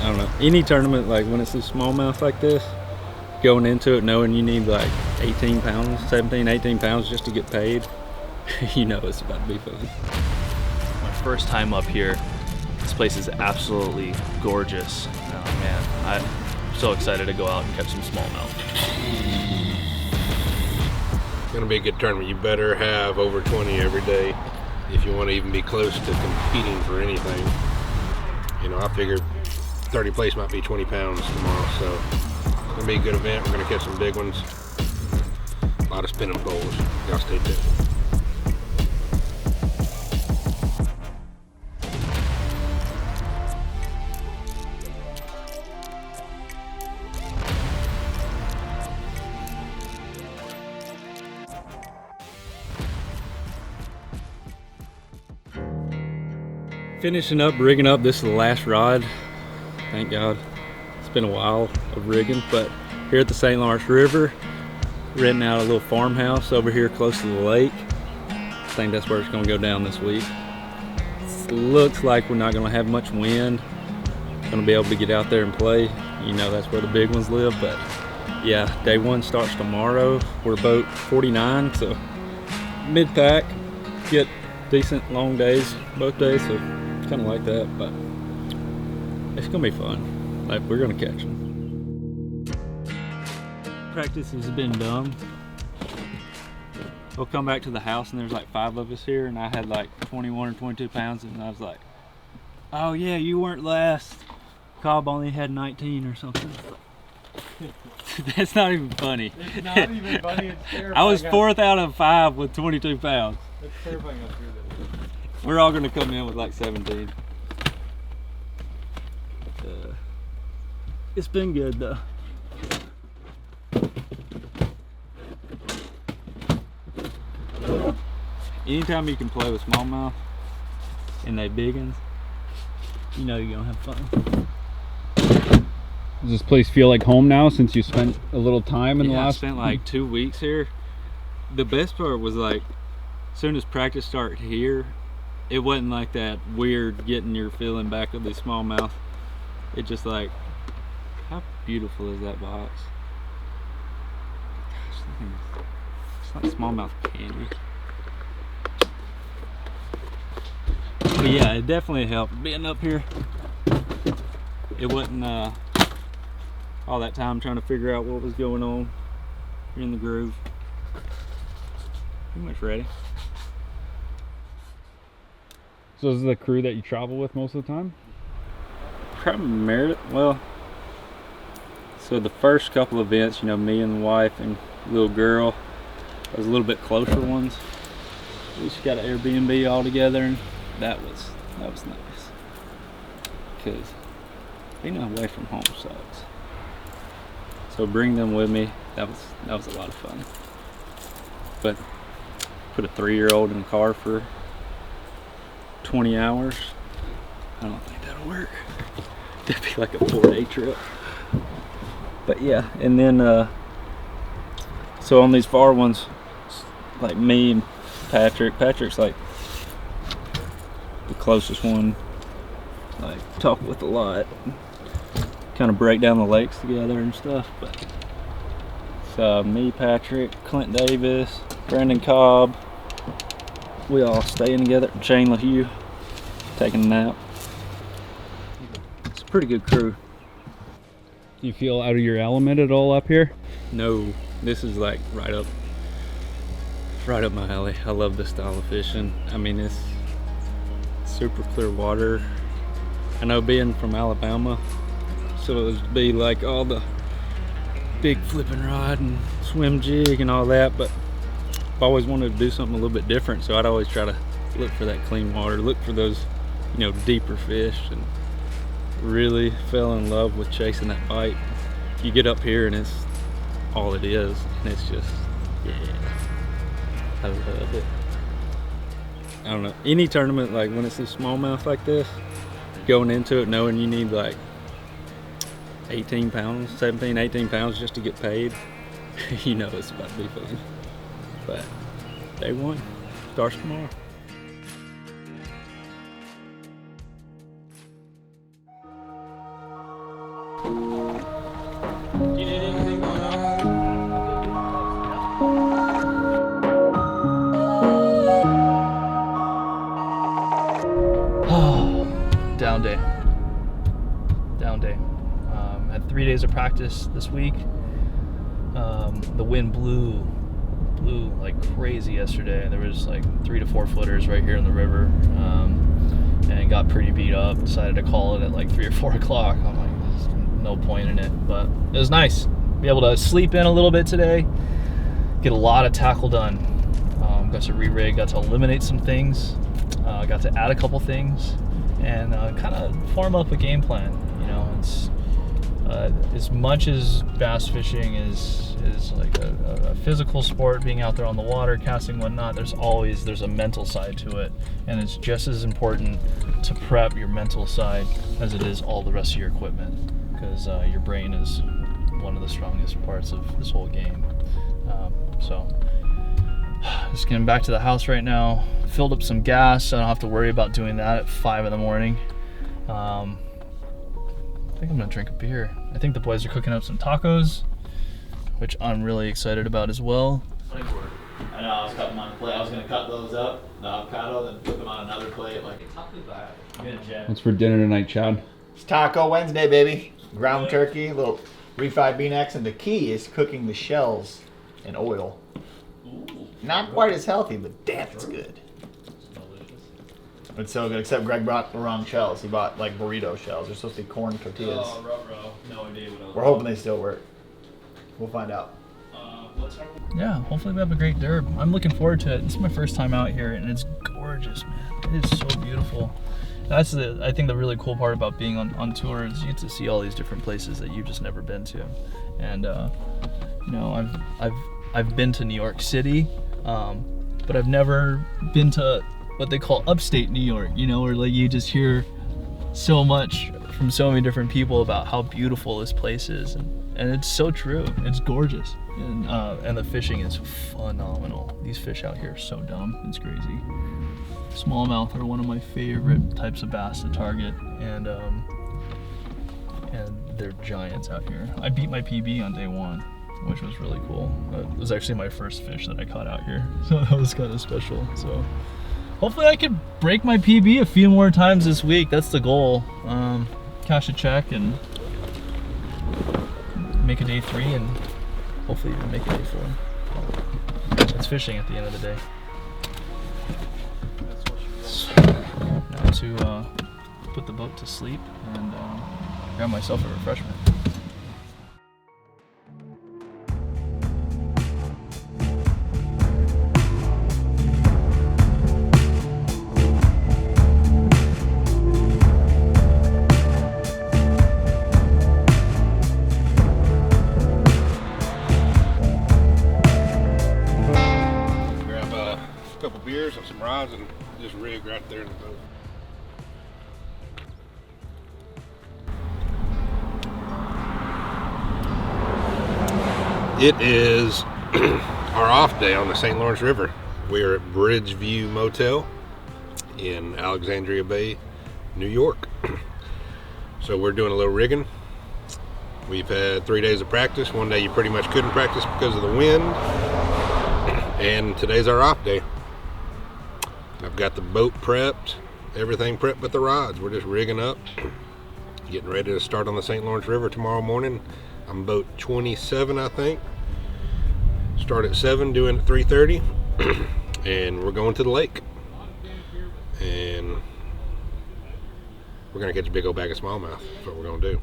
I don't know, any tournament, like when it's a smallmouth like this, going into it knowing you need like 18 pounds, 17, 18 pounds just to get paid, you know it's about to be fun. My first time up here, this place is absolutely gorgeous. Oh man, I'm so excited to go out and catch some smallmouth. It's gonna be a good tournament. You better have over 20 every day if you want to even be close to competing for anything. You know, I figure 30 place might be 20 pounds tomorrow, so it's gonna be a good event. We're gonna catch some big ones. A lot of spinning poles. Y'all stay tuned. Finishing up, rigging up. This is the last rod. Thank God. It's been a while of rigging, but here at the St. Lawrence River, renting out a little farmhouse over here close to the lake. I think that's where it's gonna go down this week. It looks like we're not gonna have much wind. Gonna be able to get out there and play. You know, that's where the big ones live, but yeah, day one starts tomorrow. We're boat 49, so mid-pack, get decent long days, both days, so kind of like that, but it's gonna be fun. Like, we're gonna catch them. Practice has been done. We'll come back to the house and there's like 5 of us here, and I had like 21 or 22 pounds, and I was like, oh yeah, you weren't last. Cobb only had 19 or something. That's not even funny. It's not even funny, it's terrifying. I was 4th out of 5 with 22 pounds. It's terrifying how true that is. We're all gonna come in with like 17. It's been good though. Anytime you can play with smallmouth and they big ones, you know you're gonna have fun. Does this place feel like home now since you spent a little time in the last? I spent like 2 weeks here. The best part was like, as soon as practice started here, it wasn't like that weird getting your feeling back of the smallmouth. It just like, how beautiful is that box? Gosh, it's like smallmouth candy. But yeah, it definitely helped being up here. It wasn't all that time trying to figure out what was going on. You're in the groove. Pretty much ready. So this is the crew that you travel with most of the time? Primarily, well, so the first couple events, you know, me and the wife and little girl, those a little bit closer ones, we just got an Airbnb all together, and that was nice. Because being away from home sucks. So bring them with me. That was a lot of fun. But put a 3-year-old in the car for 20 hours. I don't think that'll work. That'd be like a 4-day trip. But yeah, and then so on these far ones, like me and Patrick's like the closest one, like talk with a lot, kind of break down the lakes together and stuff. But it's me, Patrick, Clint Davis, Brandon Cobb, we all staying together. Shane LaHue taking a nap. It's a pretty good crew. Do you feel out of your element at all up here? No, this is like right up my alley. I love this style of fishing. I mean, it's super clear water. I know being from Alabama, so it would be like all the big flipping rod and swim jig and all that, but I've always wanted to do something a little bit different, so I'd always try to look for that clean water, look for those, you know, deeper fish, and really fell in love with chasing that bite. You get up here and it's all it is, and it's just, yeah, I love it. I don't know, any tournament, like when it's a smallmouth like this, going into it knowing you need like 18 pounds, 17, 18 pounds just to get paid, you know it's about to be fun. But day one starts tomorrow. Do you need anything going on? Down day. Down day. Had 3 days of practice this week. The wind blew like crazy yesterday. There was like 3 to 4 footers right here in the river, and got pretty beat up. Decided to call it at like 3 or 4 o'clock. I'm like, there's no point in it, but it was nice. Be able to sleep in a little bit today, get a lot of tackle done. Got to re-rig, got to eliminate some things, got to add a couple things, and kind of form up a game plan. You know, it's as much as bass fishing is like a physical sport, being out there on the water, casting, whatnot, there's a mental side to it, and it's just as important to prep your mental side as it is all the rest of your equipment, because your brain is one of the strongest parts of this whole game. So just getting back to the house right now, filled up some gas so I don't have to worry about doing that at 5 in the morning. I think I'm gonna drink a beer. I think the boys are cooking up some tacos, which I'm really excited about as well. I know, I was cutting them on a plate. I was gonna cut those up, the avocado, then put them on another plate. Like, What's for dinner tonight, Chad? It's Taco Wednesday, baby. Ground turkey, little refried bean X, and the key is cooking the shells in oil. Ooh. Not quite as healthy, but damn, it's good. It's so good, except Greg brought the wrong shells. He bought like burrito shells. They're supposed to be corn tortillas. Oh, ruh-roh. No idea what else. We're hoping they still work. We'll find out. Yeah, hopefully we have a great derb. I'm looking forward to it. This is my first time out here, and it's gorgeous, man. It is so beautiful. That's I think the really cool part about being on tour is you get to see all these different places that you've just never been to. And you know, I've been to New York City, but I've never been to what they call upstate New York, you know, where like you just hear so much from so many different people about how beautiful this place is, and it's so true. It's gorgeous, and the fishing is phenomenal. These fish out here are so dumb, it's crazy. Smallmouth are one of my favorite types of bass to target, and they're giants out here. I beat my PB on day 1, which was really cool. It was actually my first fish that I caught out here, so that was kind of special. So hopefully I could break my PB a few more times this week. That's the goal. Cash a check and make a day 3, and hopefully even make a day 4. It's fishing at the end of the day. Now to put the boat to sleep and grab myself a refreshment. And some rods and just rig right there in the boat. It is our off day on the St. Lawrence River. We are at Bridgeview Motel in Alexandria Bay, New York. So we're doing a little rigging. We've had 3 days of practice. One day you pretty much couldn't practice because of the wind. And today's our off day. I've got the boat prepped, everything prepped but the rods. We're just rigging up, getting ready to start on the St. Lawrence River tomorrow morning. I'm boat 27, I think. Start at 7, doing at 3:30, and we're going to the lake. And we're gonna catch a big old bag of smallmouth. That's what we're gonna do.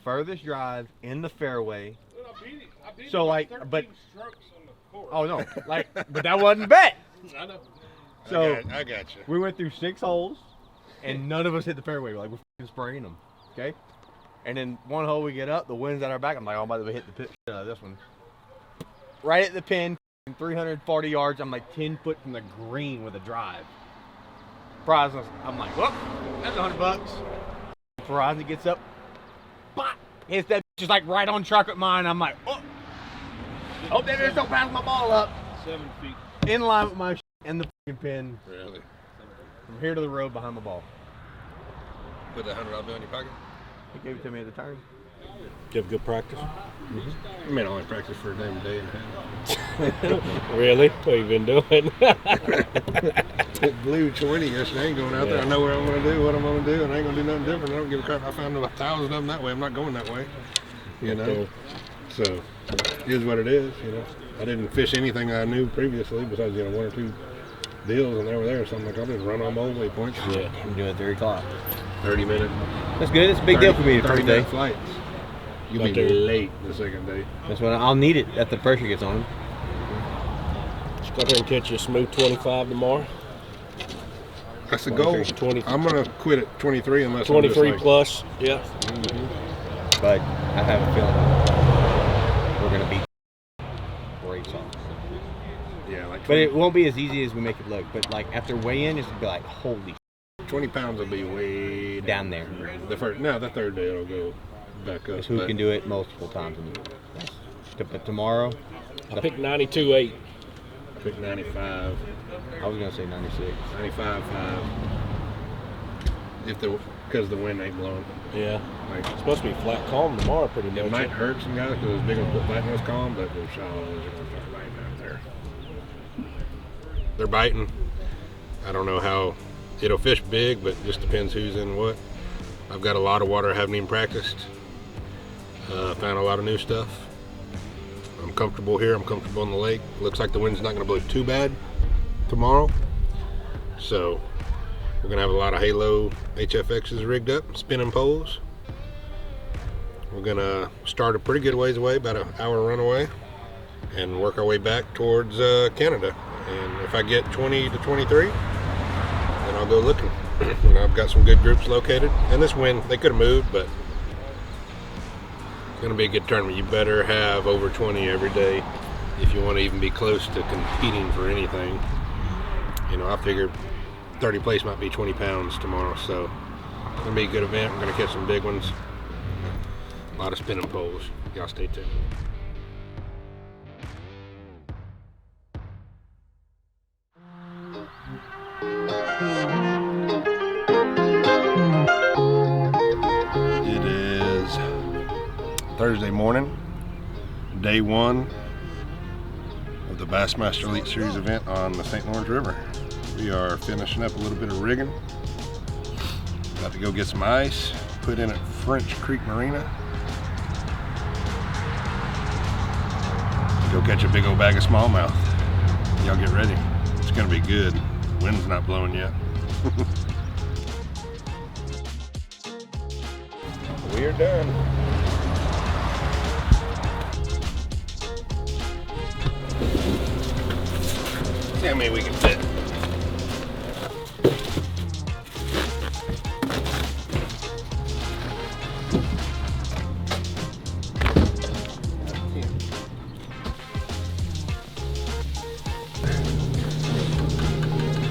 Furthest drive in the fairway. So like, but oh no, like, but that wasn't bet. I know. So I got you. We went through 6 holes, and none of us hit the fairway. We're like, we're f***ing spraying them, okay? And then one hole we get up, the wind's at our back. I'm like, oh, I'm about to hit the pit out of this one. Right at the pin, 340 yards. I'm like 10 foot from the green with a drive. Horizon, I'm like, well, that's $100. Horizon gets up, bop, hits that just like right on track with mine. I'm like, oh, hope they just don't pass my ball up. 7 feet. In line with my and the fucking pin. Really? From here to the road behind the ball. Put that $100 bill in your pocket? He gave it to me at the turn. Did you have good practice? I mean, I only practice for a damn day and a half. Really? What have you been doing? It blew 20 yesterday. I ain't going out there. I know what I'm going to do, what I'm going to do, and I ain't going to do nothing different. I don't give a crap. I found 1,000 of them that way. I'm not going that way. You know? So, it is what it is, you know. I didn't fish anything I knew previously besides, you know, 1 or 2 deals, and they were there. So I'm like, I'll just run on my old waypoints. Yeah. I'm doing it at 3 o'clock. 30 minutes. That's good. It's a big deal for me. 30 day. minute flights. You'll be late the second day. That's when I'll need it after the pressure gets on. Just go there and catch you a smooth 25 tomorrow. That's the goal. 20. I'm going to quit at 23 unless 23 I'm just like, plus, yeah. But I have a feeling we're going to beat great songs. yeah, like 20, But it won't be as easy as we make it look. But like after weigh-in, it's going to be like, holy 20 pounds will be way down there. The third day it'll go back up. Who can do it multiple times in the week. But tomorrow, I picked 92.8. I picked 95. I was going to say 96. 95.5. Because the wind ain't blowing. Yeah. Like, It's supposed to be flat calm tomorrow, pretty much. it might hurt some guys because those big ones biting was calm, but those shallows are going to start biting out there. They're biting. I don't know how it'll fish big, but it just depends who's in what. I've got a lot of water I haven't even practiced. Found a lot of new stuff. I'm comfortable here. I'm comfortable on the lake. Looks like the wind's not going to blow too bad tomorrow. So we're going to have a lot of Halo HFXs rigged up, spinning poles. We're going to start a pretty good ways away, about an hour run away, and work our way back towards Canada. And if I get 20 to 23, then I'll go looking. And I've got some good groups located. And this wind, they could have moved, but it's going to be a good tournament. You better have over 20 every day if you want to even be close to competing for anything. You know, I figure 30 place might be 20 pounds tomorrow, so it's going to be a good event. We're going to catch some big ones. A lot of spinning poles. Y'all stay tuned. It is Thursday morning, day 1 of the Bassmaster Elite Series event on the St. Lawrence River. We are finishing up a little bit of rigging. About to go get some ice, put in at French Creek Marina. Go catch a big old bag of smallmouth. Y'all get ready. It's gonna be good. Wind's not blowing yet. We are done. See how many we can fit.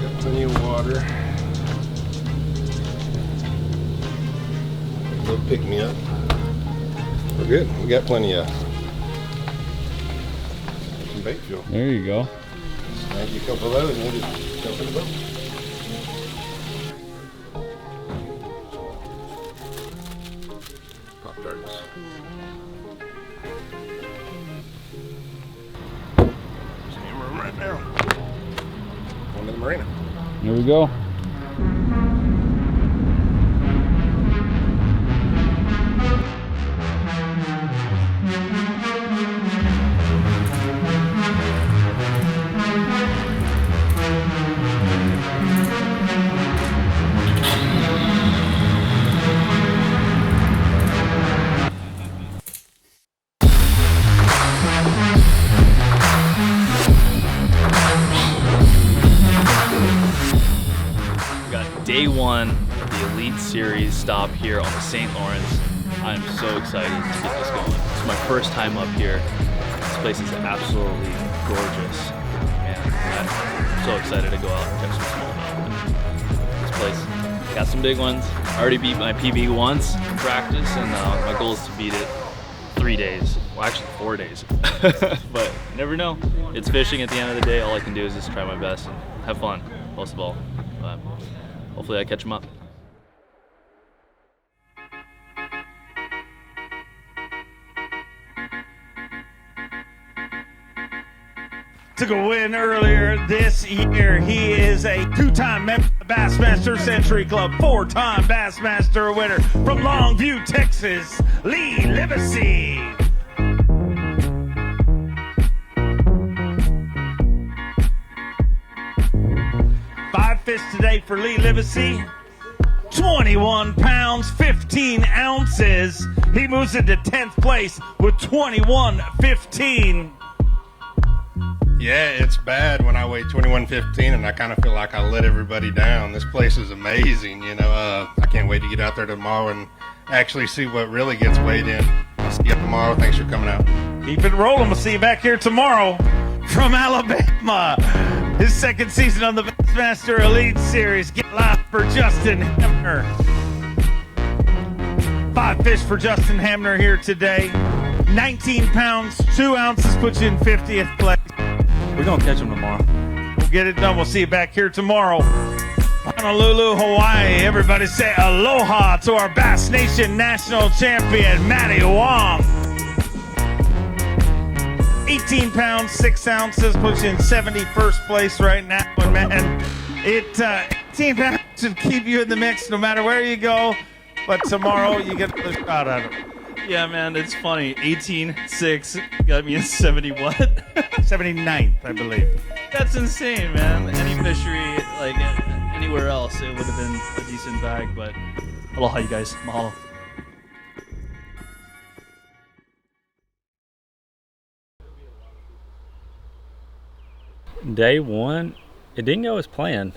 Got plenty of water. They'll pick me up. We're good. We got plenty of some bait fuel. There you go. Thank you, a couple of those, and we'll just jump in the boat. Pop tarts. Same room right now. Going to the marina. Here we go. Day 1 of the Elite Series stop here on the St. Lawrence. I'm so excited to get this going. It's my first time up here. This place is absolutely gorgeous. And I'm so excited to go out and catch some smallmouth. This place got some big ones. I already beat my PB once in practice, and my goal is to beat it 3 days. Well, actually 4 days. But you never know. It's fishing at the end of the day. All I can do is just try my best and have fun, most of all. But hopefully I catch them up. Took a win earlier this year. He is a 2-time member of the Bassmaster Century Club, 4-time Bassmaster winner from Longview, Texas, Livesay. Five fish today for Livesay. 21 pounds, 15 ounces. He moves into 10th place with 21.15. Yeah, it's bad when I weigh 21.15 and I kind of feel like I let everybody down. This place is amazing, you know. I can't wait to get out there tomorrow and actually see what really gets weighed in. I'll see you tomorrow. Thanks for coming out. Keep it rolling. We'll see you back here tomorrow from Alabama. His second season on the Bassmaster Elite Series. Get live for Justin Hamner. 5 fish for Justin Hamner here today. 19 pounds, 2 ounces puts you in 50th place. We're gonna catch them tomorrow. We'll get it done. We'll see you back here tomorrow. Honolulu, Hawaii. Everybody say aloha to our Bass Nation national champion, Matty Wong. 18 pounds, 6 ounces, puts you in 71st place right now. And man, 18 pounds should keep you in the mix no matter where you go. But tomorrow you get the shot at it. Yeah, man, it's funny. 18.6 got me in 70 what? 79th, I believe. That's insane, man. Any fishery, like anywhere else, it would have been a decent bag, but aloha, you guys. Mahalo. Day one, it didn't go as planned.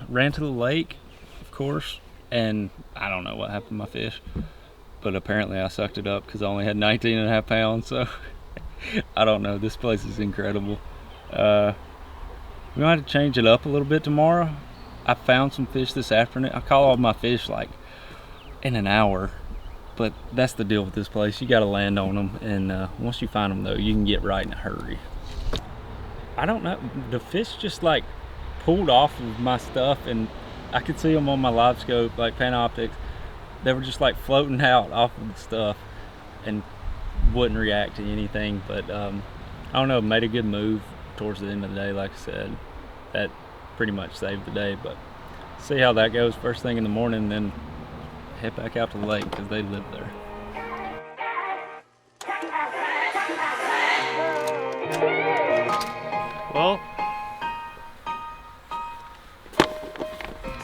Ran to the lake, of course, and I don't know what happened to my fish, but apparently I sucked it up because I only had 19.5 pounds, so I don't know. This place is incredible. We're gonna have to change it up a little bit tomorrow. I found some fish this afternoon. I caught all my fish like in an hour, but that's the deal with this place. You got to land on them, and once you find them though, you can get right in a hurry. I don't know, the fish just like pulled off of my stuff, and I could see them on my live scope, like Panoptics. They were just like floating out off of the stuff and wouldn't react to anything. But I don't know, made a good move towards the end of the day. Like I said, that pretty much saved the day. But see how that goes first thing in the morning, then head back out to the lake because they live there. Well,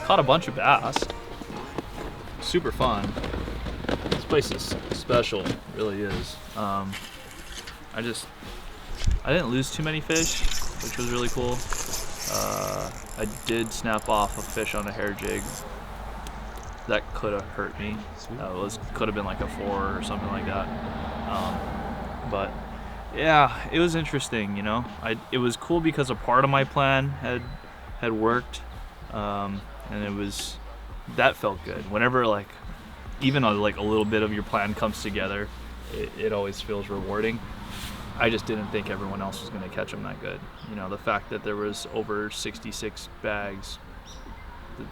caught a bunch of bass. Super fun. This place is special, it really is. I didn't lose too many fish, which was really cool. I did snap off a fish on a hair jig. That could have hurt me. Could have been like a 4 or something like that. But yeah, it was interesting, you know. It was cool because a part of my plan had worked, and that felt good. Whenever like even a little bit of your plan comes together, it always feels rewarding. I just didn't think everyone else was going to catch them that good. You know, the fact that there was over 66 bags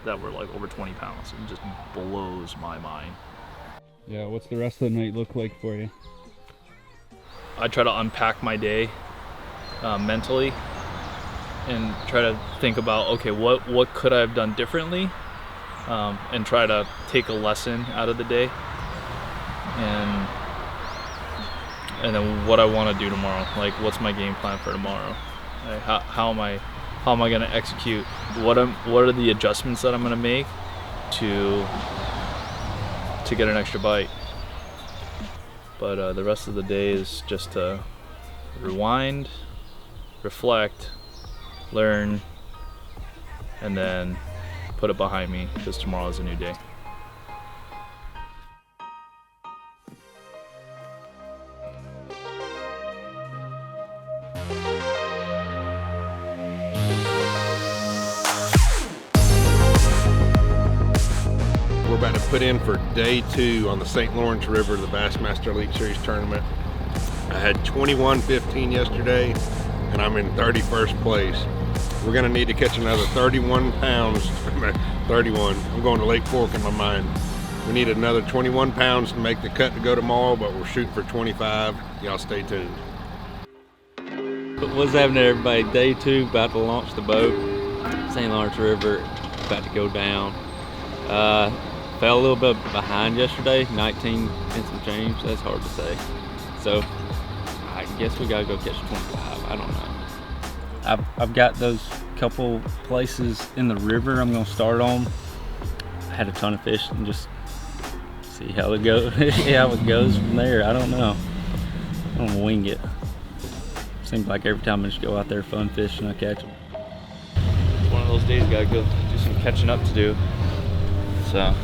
that were like over 20 pounds, it just blows my mind. Yeah, what's the rest of the night look like for you? I try to unpack my day mentally and try to think about, okay, what could I have done differently, and try to take a lesson out of the day, and then what I want to do tomorrow. Like, what's my game plan for tomorrow? Like, how am I going to execute? What are the adjustments that I'm going to make to get an extra bite? But the rest of the day is just to rewind, reflect, learn, and then put it behind me, because tomorrow is a new day. We're about to put in for day 2 on the St. Lawrence River, the Bassmaster Elite Series tournament. I had 21.15 yesterday, and I'm in 31st place. We're gonna need to catch another 31 pounds, 31. I'm going to Lake Fork in my mind. We need another 21 pounds to make the cut to go tomorrow, but we're shooting for 25. Y'all stay tuned. What's happening, everybody? Day 2, about to launch the boat. St. Lawrence River, about to go down. Fell a little bit behind yesterday, 19 and some change. That's hard to say. So I guess we gotta go catch 25. I don't know. I've got those couple places in the river I'm gonna start on. I had a ton of fish and just see how it goes. How it goes from there. I don't know. I'm gonna wing it. Seems like every time I just go out there fun fishing, I catch them. It's one of those days, gotta go do some catching up to do. So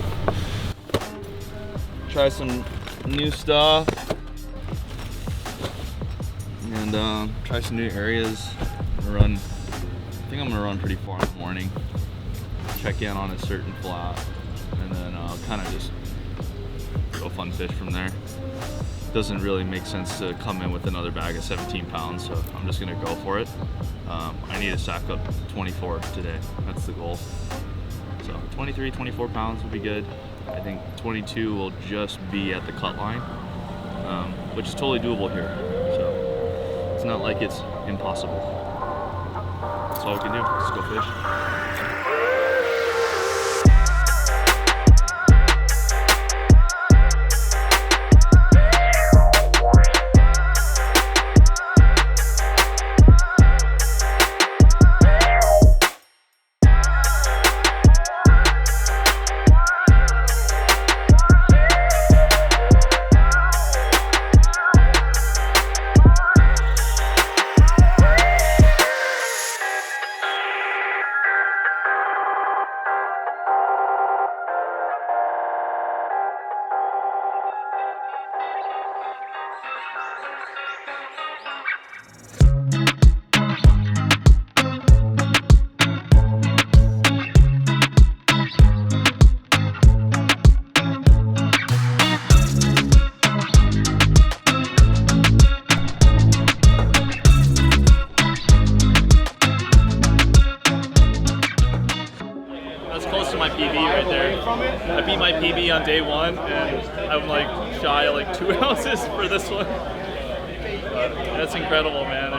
try some new stuff and try some new areas. I think I'm gonna run pretty far in the morning, check in on a certain flat, and then I'll kind of just go fun fish from there. Doesn't really make sense to come in with another bag of 17 pounds, so I'm just gonna go for it. I need to sack up 24 today. That's the goal. So 23, 24 pounds will be good. I think 22 will just be at the cut line, which is totally doable here. So it's not like it's impossible. That's all we can do. Let's go fish. I beat my PB on day 1, and I'm like shy of like 2 ounces for this one. But that's incredible, man.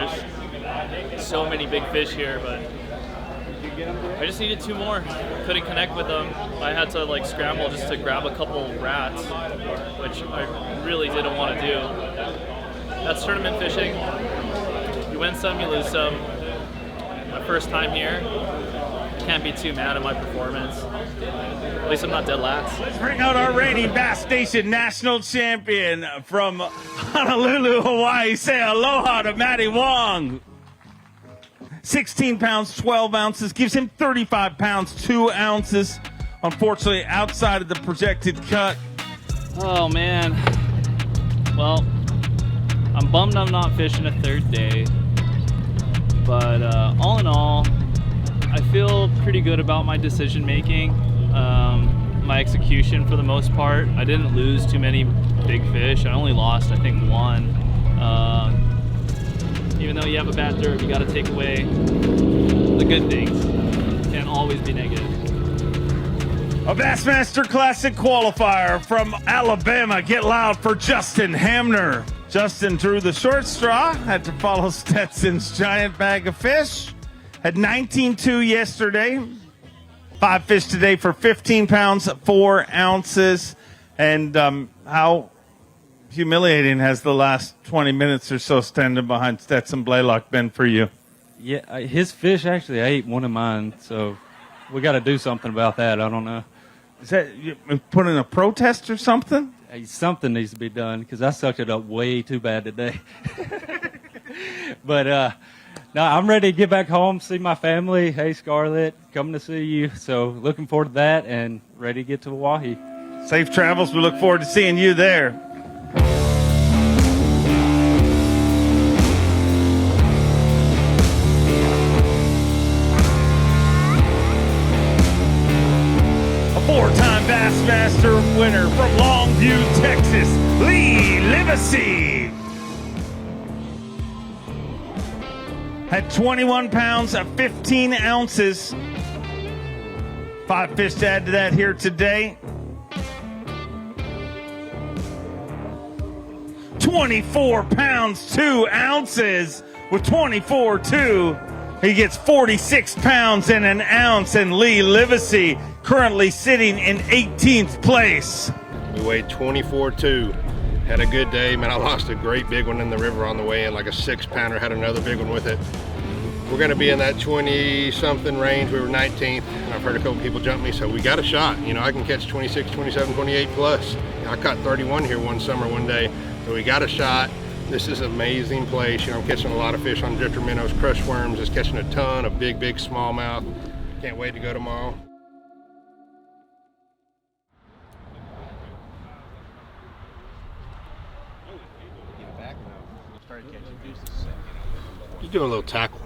There's so many big fish here, but I just needed 2 more. Couldn't connect with them. I had to like scramble just to grab a couple rats, which I really didn't want to do. That's tournament fishing. You win some, you lose some. My first time here. Can't be too mad at my performance. At least I'm not dead last. Let's bring out our reigning Bass Station National Champion from Honolulu, Hawaii. Say aloha to Matty Wong. 16 pounds, 12 ounces. Gives him 35 pounds, 2 ounces. Unfortunately, outside of the projected cut. Oh, man. Well, I'm bummed I'm not fishing a 3rd day. But all in all, I feel pretty good about my decision making, my execution for the most part. I didn't lose too many big fish. I only lost, I think, 1. Even though you have a bad derb, you got to take away the good things. Can't always be negative. A Bassmaster Classic qualifier from Alabama. Get loud for Justin Hamner. Justin drew the short straw, had to follow Stetson's giant bag of fish. Had 19.2 yesterday. 5 fish today for 15 pounds, 4 ounces. And how humiliating has the last 20 minutes or so standing behind Stetson Blaylock been for you? Yeah, his fish actually ate one of mine, so we got to do something about that. I don't know. Is that you put in a protest or something? Something needs to be done because I sucked it up way too bad today. But no, I'm ready to get back home, see my family. Hey, Scarlett, coming to see you. So looking forward to that and ready to get to Hawaii. Safe travels. We look forward to seeing you there. A 4-time Bassmaster winner from Longview, Texas, Livesay. at 21 pounds of 15 ounces. 5 fish to add to that here today. 24 pounds, 2 ounces with 24.2. He gets 46 pounds and an ounce, and Lee Livesay currently sitting in 18th place. We weighed 24.2. Had a good day, man. I lost a great big one in the river on the way in, like a 6-pounder. Had another big one with it. We're gonna be in that 20-something range. We were 19th, and I've heard a couple people jump me, so we got a shot. You know, I can catch 26, 27, 28 plus. I caught 31 here one summer, one day, so we got a shot. This is an amazing place. You know, I'm catching a lot of fish on drifter minnows, crush worms, just catching a ton of big smallmouth. Can't wait to go tomorrow. Just doing a little tackle.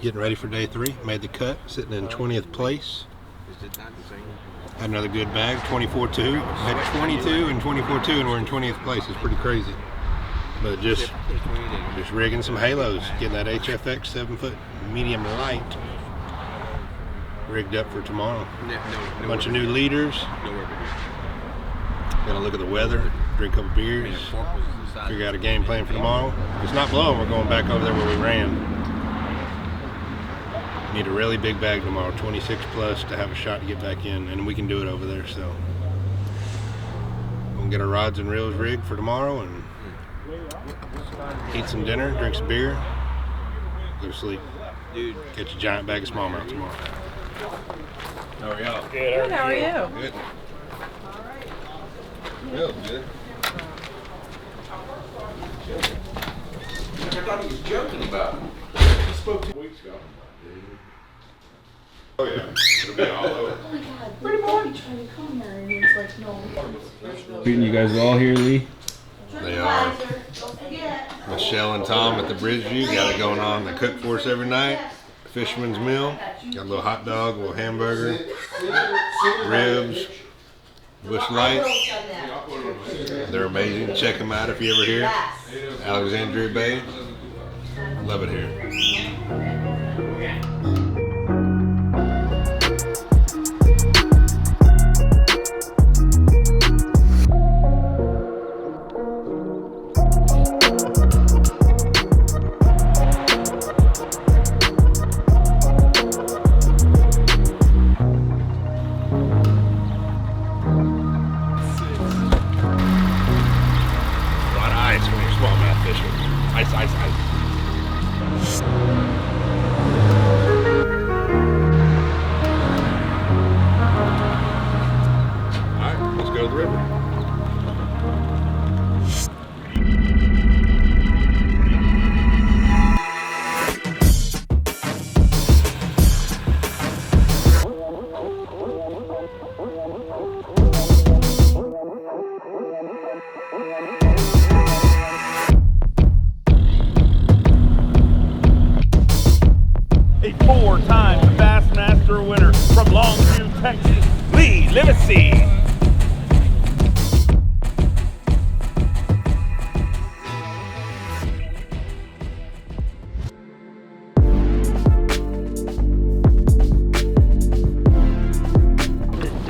Getting ready for day 3. Made the cut, sitting in 20th place. Had another good bag, 24.2. Had 22 and 24.2, and we're in 20th place. It's pretty crazy. But just rigging some halos, getting that HFX 7-foot medium light rigged up for tomorrow. A bunch of new leaders. Gonna look at the weather, drink a couple beers, figure out a game plan for tomorrow. If it's not blowing, we're going back over there where we ran. Need a really big bag tomorrow, 26 plus, to have a shot to get back in, and we can do it over there. So we'll get our rods and reels rigged for tomorrow and eat some dinner, drink some beer, go to sleep. Catch a giant bag of smallmouth tomorrow. How are y'all? Good, how are you? Good. Real good. I thought he was joking about it. He spoke 2 weeks ago. Oh yeah, it'll be all over. Oh my God, pretty boy trying to come here and it's like, no. You guys are all here, Lee? They are. Michelle and Tom at the Bridgeview got it going on. They cook for us every night. Fisherman's meal. Got a little hot dog, a little hamburger, ribs, Bush Lights. They're amazing. Check them out if you ever here. Alexandria Bay. Love it here. A 4-time Bassmaster winner from Longview, Texas, Lee Livesay.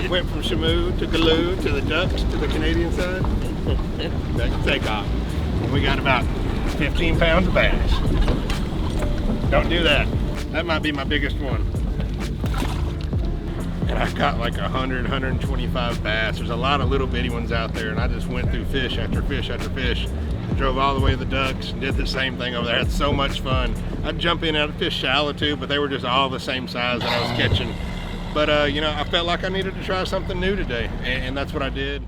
Went from Shamu to Galoo to the ducks to the Canadian side. Back to takeoff. We got about 15 pounds of bass. Don't do that. That might be my biggest one. And I got like 100, 125 bass. There's a lot of little bitty ones out there, and I just went through fish after fish after fish. Drove all the way to the ducks and did the same thing over there. Had so much fun. I'd jump in and out of fish shallow too, but they were just all the same size that I was catching. But you know, I felt like I needed to try something new today, and that's what I did.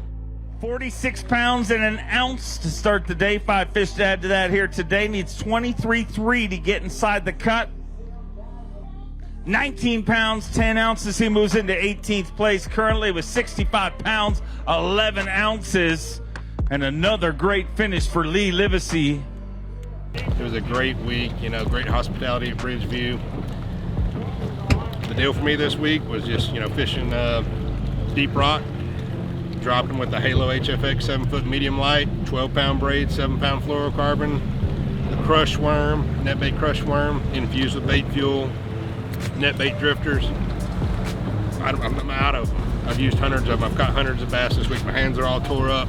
46 pounds and an ounce to start the day. 5 fish to add to that here today. Needs 23.3 to get inside the cut. 19 pounds, 10 ounces. He moves into 18th place currently with 65 pounds, 11 ounces. And another great finish for Lee Livesay. It was a great week, you know, great hospitality at Bridgeview. The deal for me this week was just, you know, fishing deep rock, dropped them with the Halo HFX 7-foot medium light, 12-pound braid, 7-pound fluorocarbon. The crush worm, net bait crush worm, infused with bait fuel, net bait drifters. I'm out of them. I've used hundreds of them. I've caught hundreds of bass this week. My hands are all tore up.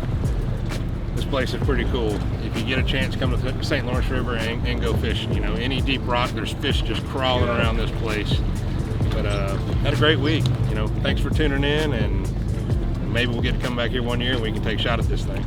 This place is pretty cool. If you get a chance, come to the St. Lawrence River and go fishing. You know, any deep rock, there's fish just crawling around this place. But had a great week. You know, thanks for tuning in, and maybe we'll get to come back here one year and we can take a shot at this thing.